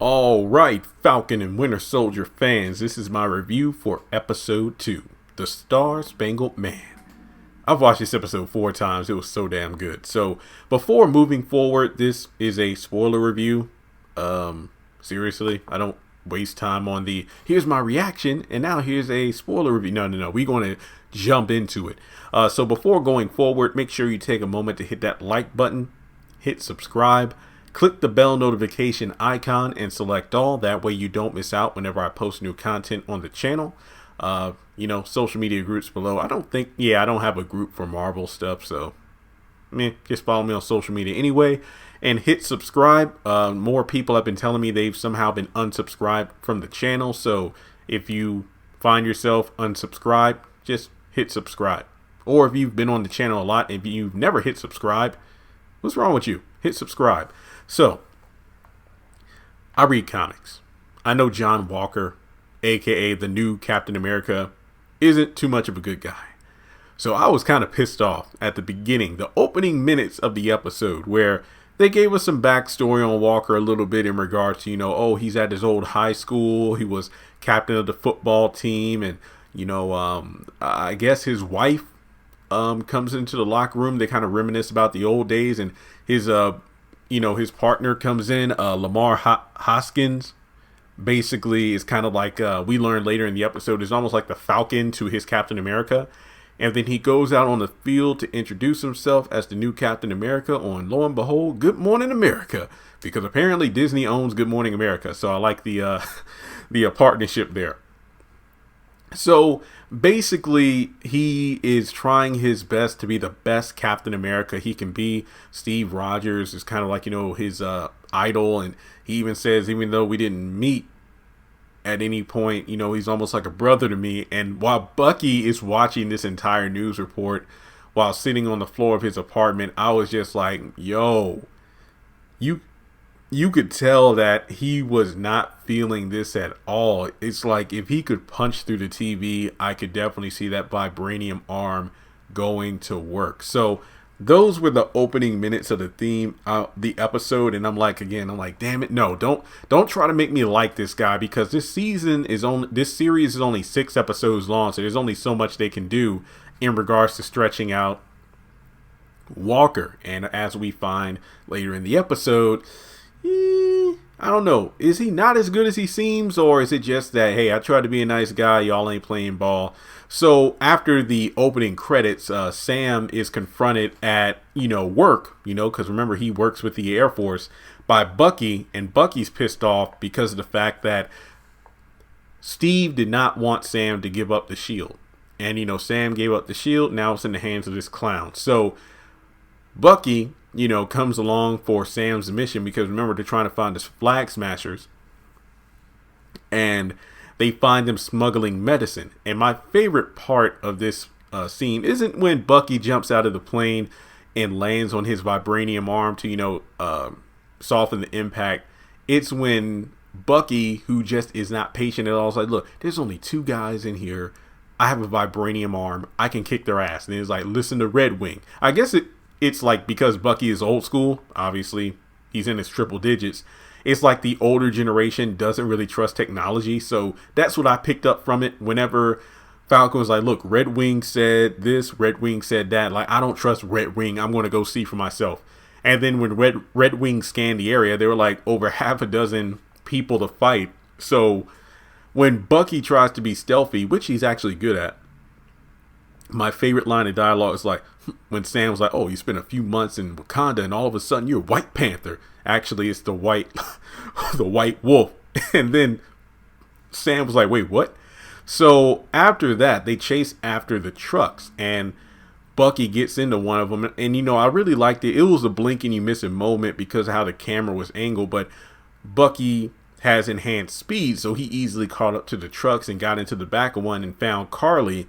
All right, Falcon and Winter Soldier fans, this is my review for episode 2, The Star-Spangled Man. I've watched this episode 4 times. It was so damn good. So before moving forward, this is a spoiler review. Seriously, I don't waste time on the here's my reaction and now here's a spoiler review. No. We're going to jump into it. So before going forward, make sure you take a moment to hit that like button, hit subscribe, click the bell notification icon and select all. That way you don't miss out whenever I post new content on the channel. Social media groups below. I don't have a group for Marvel stuff, so just follow me on social media anyway and hit subscribe. More people have been telling me they've somehow been unsubscribed from the channel, so if you find yourself unsubscribed, just hit subscribe. Or if you've been on the channel a lot and you've never hit subscribe, what's wrong with you? Hit subscribe. So, I read comics. I know John Walker, aka the new Captain America, isn't too much of a good guy. So I was kind of pissed off at the beginning, the opening minutes of the episode, where they gave us some backstory on Walker a little bit in regards to, he's at his old high school, he was captain of the football team, and, I guess his wife comes into the locker room. They kind of reminisce about the old days, and his partner comes in, Lamar Hoskins, basically is kind of like, we learned later in the episode, is almost like the Falcon to his Captain America. And then he goes out on the field to introduce himself as the new Captain America on, lo and behold, Good Morning America, because apparently Disney owns Good Morning America. So I like the partnership there. So basically, he is trying his best to be the best Captain America he can be. Steve Rogers is kind of like, his idol. And he even says, even though we didn't meet at any point, he's almost like a brother to me. And while Bucky is watching this entire news report while sitting on the floor of his apartment, I was just like, yo, you could tell that he was not feeling this at all. It's like if he could punch through the TV, I could definitely see that vibranium arm going to work. So those were the opening minutes of the episode, and I'm like, damn it, no, don't try to make me like this guy, because this series is only 6 episodes long, so there's only so much they can do in regards to stretching out Walker. And as we find later in the episode, I don't know. Is he not as good as he seems, or is it just that, hey, I tried to be a nice guy, y'all ain't playing ball? So after the opening credits, Sam is confronted at, work, because remember, he works with the Air Force, by Bucky, and Bucky's pissed off because of the fact that Steve did not want Sam to give up the shield. And, Sam gave up the shield, now it's in the hands of this clown. So Bucky, comes along for Sam's mission, because remember, they're trying to find his flag smashers, and they find them smuggling medicine. And my favorite part of this scene isn't when Bucky jumps out of the plane and lands on his vibranium arm to, soften the impact. It's when Bucky, who just is not patient at all, is like, look, there's only 2 guys in here. I have a vibranium arm. I can kick their ass. And it's like, listen to Red Wing. I guess it's like, because Bucky is old school, obviously he's in his triple digits, it's like the older generation doesn't really trust technology. So that's what I picked up from it. Whenever Falcon was like, look, Red Wing said this, Red Wing said that, like, I don't trust Red Wing, I'm going to go see for myself. And then when Red Wing scanned the area, there were like over half a dozen people to fight. So when Bucky tries to be stealthy, which he's actually good at, my favorite line of dialogue is like, when Sam was like, oh, you spent a few months in Wakanda and all of a sudden you're White Panther. Actually, it's the white wolf. And then Sam was like, wait, what? So after that, they chase after the trucks, and Bucky gets into one of them. And, I really liked it. It was a blink and you miss it moment because of how the camera was angled. But Bucky has enhanced speed, so he easily caught up to the trucks and got into the back of one and found Carly.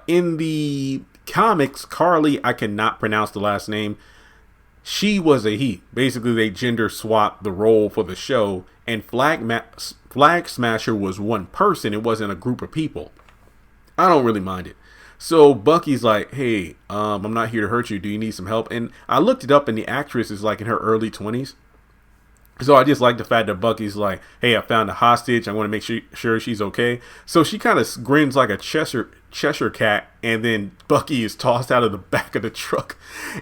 In the comics, Carly, I cannot pronounce the last name. She was a he. Basically, they gender swapped the role for the show, and Flag Smasher was one person. It wasn't a group of people. I don't really mind it. So Bucky's like, hey, I'm not here to hurt you. Do you need some help? And I looked it up, and the actress is like in her early 20s. So I just like the fact that Bucky's like, hey, I found a hostage. I want to make sure she's okay. So she kind of grins like a Cheshire cat, and then Bucky is tossed out of the back of the truck.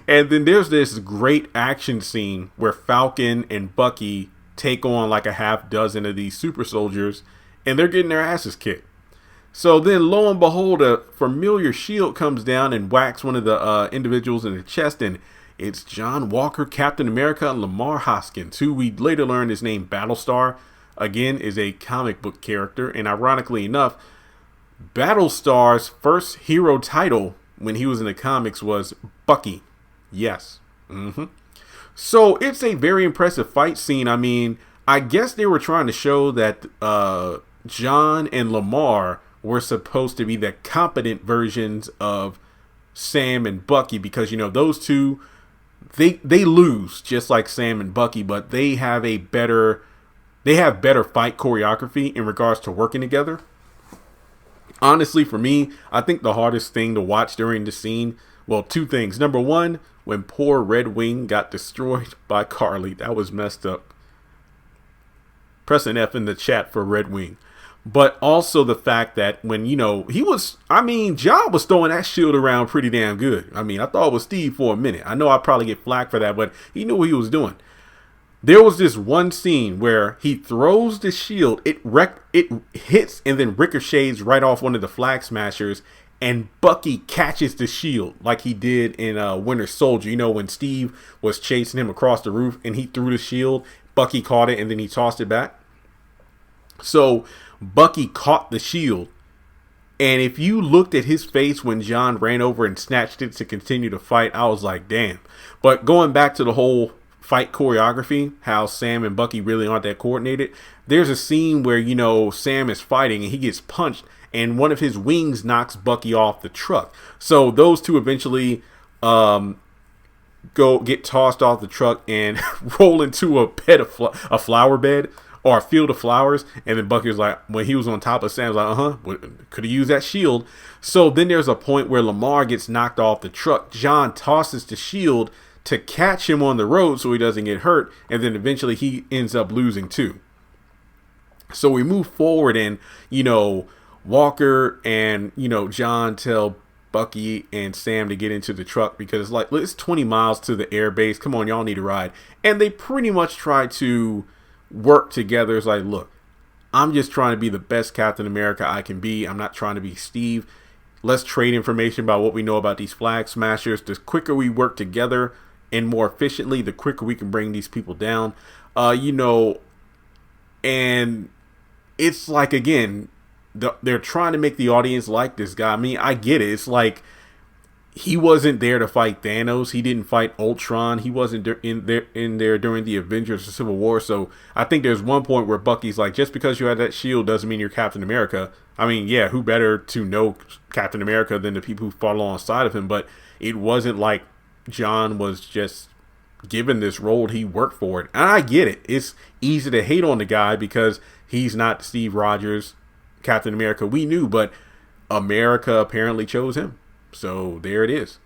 And then there's this great action scene where Falcon and Bucky take on like a half dozen of these super soldiers, and they're getting their asses kicked. So then, lo and behold, a familiar shield comes down and whacks one of the individuals in the chest, and it's John Walker, Captain America, and Lamar Hoskins, who we later learned his name, Battlestar, again, is a comic book character. And ironically enough, Battlestar's first hero title when he was in the comics was Bucky. Yes. So it's a very impressive fight scene. I mean, I guess they were trying to show that John and Lamar were supposed to be the competent versions of Sam and Bucky, because, you know, those two, they lose just like Sam and Bucky, but they have better fight choreography in regards to working together. Honestly, for me, I think the hardest thing to watch during the scene, well, two things. Number one, when poor Red Wing got destroyed by Carly, that was messed up. Press an F in the chat for Red Wing. But also the fact that when, you know, John was throwing that shield around pretty damn good. I mean, I thought it was Steve for a minute. I know I'd probably get flack for that, but he knew what he was doing. There was this one scene where he throws the shield, it hits and then ricochets right off one of the Flag Smashers, and Bucky catches the shield like he did in Winter Soldier. You know, when Steve was chasing him across the roof and he threw the shield, Bucky caught it and then he tossed it back. So Bucky caught the shield, and if you looked at his face when John ran over and snatched it to continue to fight, I was like, damn. But going back to the whole fight choreography, how Sam and Bucky really aren't that coordinated, there's a scene where, you know, Sam is fighting and he gets punched and one of his wings knocks Bucky off the truck. So those two eventually get tossed off the truck and roll into a flower bed, or a field of flowers. And then Bucky was like, when he was on top of Sam, was like, could have used that shield. So then there's a point where Lamar gets knocked off the truck. John tosses the shield to catch him on the road so he doesn't get hurt. And then eventually he ends up losing too. So we move forward, and, you know, Walker and, you know, John tell Bucky and Sam to get into the truck because it's 20 miles to the air base. Come on, y'all need a ride. And they pretty much try to work together. It's like, look, I'm just trying to be the best Captain America I can be. I'm not trying to be Steve. Let's trade information about what we know about these Flag Smashers. The quicker we work together and more efficiently, the quicker we can bring these people down. You know, and it's like, again, they're trying to make the audience like this guy. I mean, I get it. It's like, he wasn't there to fight Thanos. He didn't fight Ultron. He wasn't in there during the Avengers or Civil War. So I think there's one point where Bucky's like, just because you have that shield doesn't mean you're Captain America. I mean, yeah, who better to know Captain America than the people who fought alongside of him? But it wasn't like John was just given this role. He worked for it. And I get it. It's easy to hate on the guy because he's not Steve Rogers, Captain America we knew, but America apparently chose him. So there it is.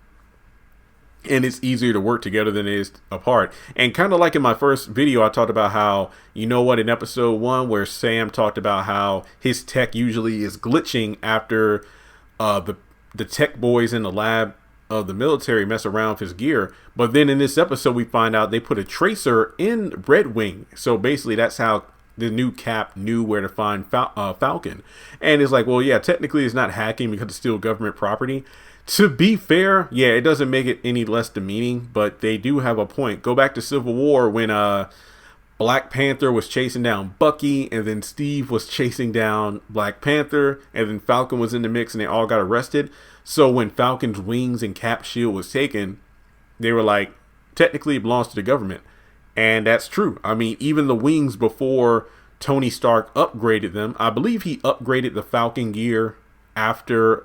And it's easier to work together than it is apart. And kind of like in my first video, I talked about how, you know what, in episode 1 where Sam talked about how his tech usually is glitching after the tech boys in the lab of the military mess around with his gear. But then in this episode, we find out they put a tracer in Red Wing. So basically that's how the new Cap knew where to find Falcon. And it's like, well, yeah, technically it's not hacking because it's still government property. To be fair, yeah, it doesn't make it any less demeaning, but they do have a point. Go back to Civil War when Black Panther was chasing down Bucky, and then Steve was chasing down Black Panther, and then Falcon was in the mix, and they all got arrested. So when Falcon's wings and Cap's shield was taken, they were like, technically it belongs to the government. And that's true. I mean, even the wings before Tony Stark upgraded them, I believe he upgraded the Falcon gear after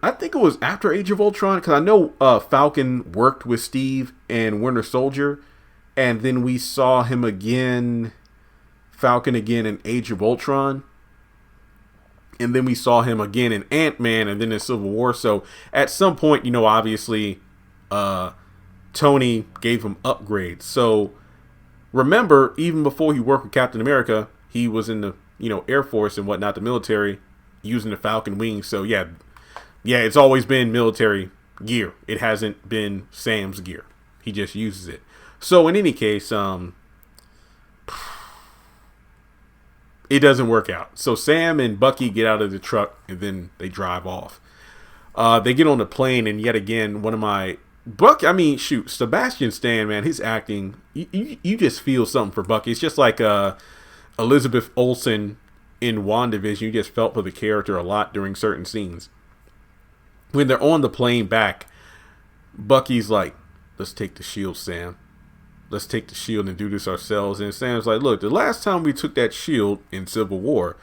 I think it was after Age of Ultron, because I know Falcon worked with Steve and Winter Soldier, and then we saw him again, Falcon again in Age of Ultron, and then we saw him again in Ant-Man, and then in Civil War. So at some point, you know, obviously Tony gave him upgrades. So remember, even before he worked with Captain America, he was in the Air Force and whatnot, the military, using the Falcon wings. So yeah, it's always been military gear. It hasn't been Sam's gear. He just uses it. So in any case, it doesn't work out. So Sam and Bucky get out of the truck and then they drive off. They get on the plane, and yet again, Sebastian Stan, man, his acting, you just feel something for Bucky. It's just like Elizabeth Olsen in WandaVision. You just felt for the character a lot during certain scenes. When they're on the plane back, Bucky's like, let's take the shield, Sam. Let's take the shield and do this ourselves. And Sam's like, look, the last time we took that shield in Civil War,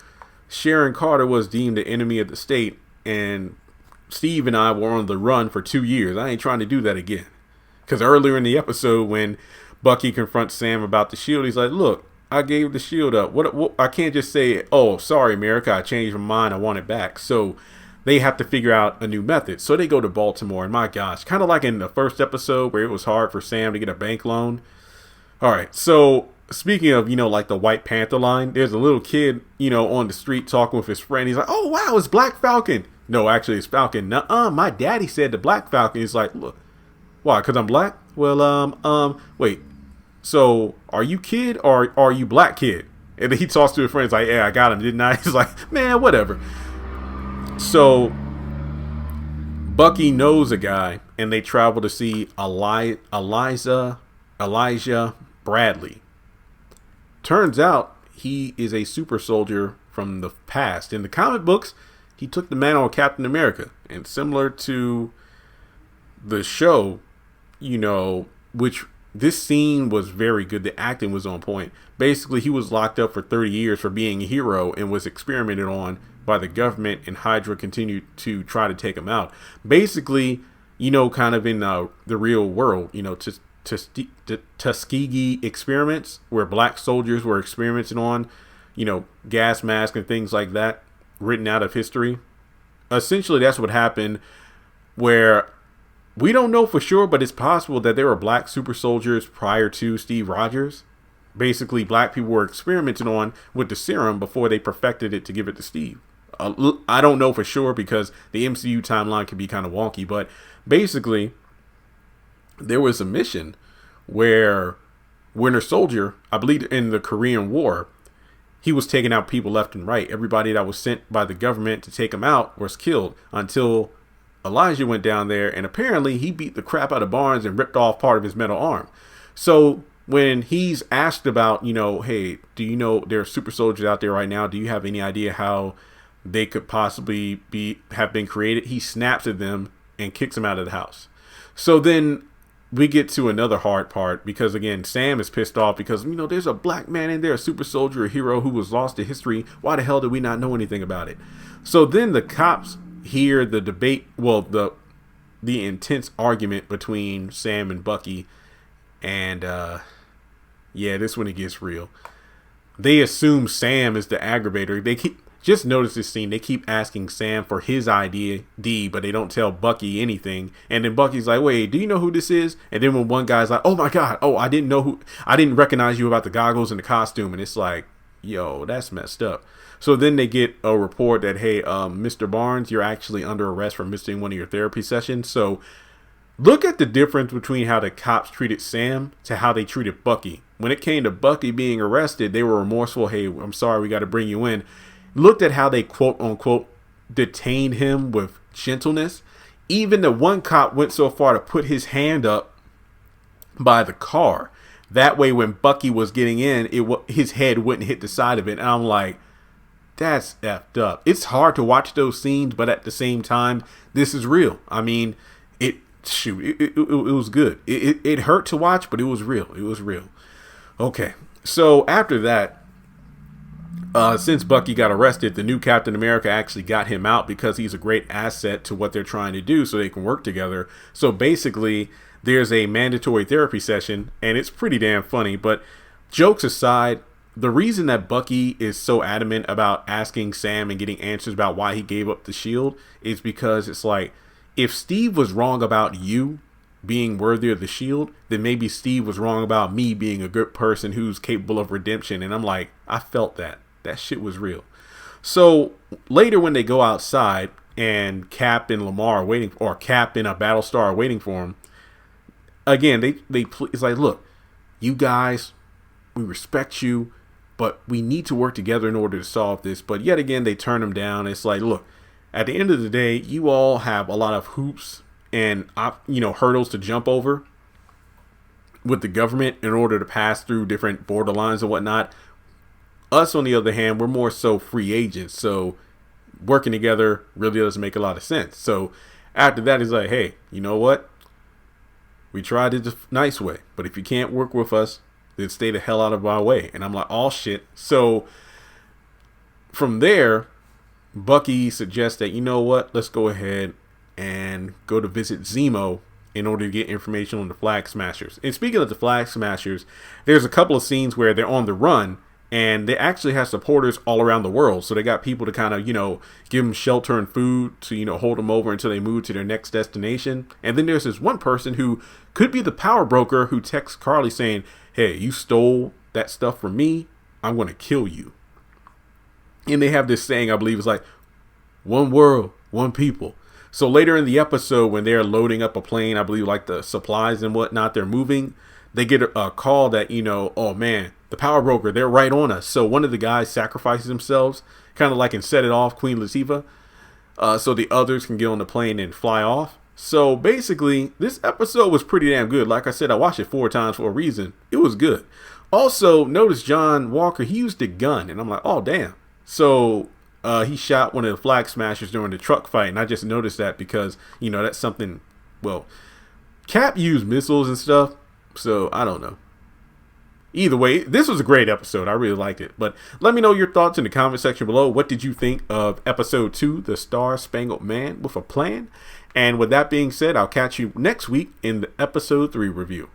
Sharon Carter was deemed the enemy of the state, and Steve and I were on the run for 2 years. I ain't trying to do that again. Because earlier in the episode, when Bucky confronts Sam about the shield, he's like, look, I gave the shield up. What I can't just say, oh, sorry, America, I changed my mind, I want it back. So they have to figure out a new method. So they go to Baltimore, and my gosh, kind of like in the first episode where it was hard for Sam to get a bank loan. All right, so speaking of, like the White Panther line, there's a little kid, on the street talking with his friend. He's like, oh, wow, it's Black Falcon. No, actually, it's Falcon. Nuh-uh, my daddy said the Black Falcon. He's like, look, why, because I'm black? Well, wait, so are you kid or are you black kid? And then he talks to his friend. He's like, yeah, I got him, didn't I? He's like, man, whatever. So Bucky knows a guy, and they travel to see Elijah Bradley. Turns out he is a super soldier from the past. In the comic books, he took the mantle of Captain America. And similar to the show, which this scene was very good. The acting was on point. Basically, he was locked up for 30 years for being a hero and was experimented on by the government, and Hydra continued to try to take him out. Basically, kind of in the real world, Tuskegee experiments where black soldiers were experimenting on, gas masks and things like that, written out of history. Essentially, that's what happened, where we don't know for sure, but it's possible that there were black super soldiers prior to Steve Rogers. Basically, black people were experimenting on with the serum before they perfected it to give it to Steve. I don't know for sure because the MCU timeline can be kind of wonky, but basically, there was a mission where Winter Soldier, I believe in the Korean War, he was taking out people left and right. Everybody that was sent by the government to take him out was killed until Elijah went down there, and apparently he beat the crap out of Barnes and ripped off part of his metal arm. So when he's asked about, hey, do you know there are super soldiers out there right now? Do you have any idea how they could possibly have been created? He snaps at them and kicks them out of the house. So then we get to another hard part because, again, Sam is pissed off because, there's a black man in there, a super soldier, a hero who was lost to history. Why the hell did we not know anything about it? So then the cops hear the debate, the intense argument between Sam and Bucky. And, this when it gets real. They assume Sam is the aggravator. Just notice this scene. They keep asking Sam for his ID, but they don't tell Bucky anything. And then Bucky's like, wait, do you know who this is? And then when one guy's like, oh my God, I didn't recognize you about the goggles and the costume. And it's like, yo, that's messed up. So then they get a report that, hey, Mr. Barnes, you're actually under arrest for missing one of your therapy sessions. So look at the difference between how the cops treated Sam to how they treated Bucky. When it came to Bucky being arrested, they were remorseful. Hey, I'm sorry, we got to bring you in. Looked at how they quote unquote detained him with gentleness. Even the one cop went so far to put his hand up by the car. That way, when Bucky was getting in, his head wouldn't hit the side of it. And I'm like, that's effed up. It's hard to watch those scenes, but at the same time, this is real. I mean, it was good. It hurt to watch, but it was real. It was real. Okay, so after that, since Bucky got arrested, the new Captain America actually got him out because he's a great asset to what they're trying to do so they can work together. So basically, there's a mandatory therapy session, and it's pretty damn funny. But jokes aside, the reason that Bucky is so adamant about asking Sam and getting answers about why he gave up the shield is because it's like, if Steve was wrong about you, being worthy of the shield, then maybe Steve was wrong about me being a good person who's capable of redemption. And I'm like, I felt that. That shit was real. So later when they go outside and Cap and Lamar are waiting, or Cap and a Battlestar are waiting for him, again, it's like, look, you guys, we respect you, but we need to work together in order to solve this. But yet again, they turn him down. It's like, look, at the end of the day, you all have a lot of hoops and hurdles to jump over with the government in order to pass through different borderlines and whatnot. Us, on the other hand, we're more so free agents. So working together really doesn't make a lot of sense. So after that, he's like, hey, you know what? We tried it the nice way, but if you can't work with us, then stay the hell out of our way. And I'm like, oh shit. So from there, Bucky suggests that, you know what, let's go ahead and go to visit Zemo in order to get information on the Flag Smashers. And speaking of the Flag Smashers, there's a couple of scenes where they're on the run and they actually have supporters all around the world. So they got people to kind of, give them shelter and food to, hold them over until they move to their next destination. And then there's this one person who could be the power broker who texts Carly saying, hey, you stole that stuff from me. I'm going to kill you. And they have this saying, I believe, is like, one world, one people. So later in the episode, when they're loading up a plane, I believe like the supplies and whatnot, they're moving, they get a call that, oh man, the power broker, they're right on us. So one of the guys sacrifices themselves, kind of like and set it off Queen Latifah, so the others can get on the plane and fly off. So basically, this episode was pretty damn good. Like I said, I watched it 4 times for a reason. It was good. Also, notice John Walker, he used a gun, and I'm like, oh damn. So he shot one of the Flag Smashers during the truck fight, and I just noticed that because, that's something, well, Cap used missiles and stuff, so I don't know. Either way, this was a great episode. I really liked it. But let me know your thoughts in the comment section below. What did you think of episode 2, The Star-Spangled Man with a Plan? And with that being said, I'll catch you next week in the episode 3 review.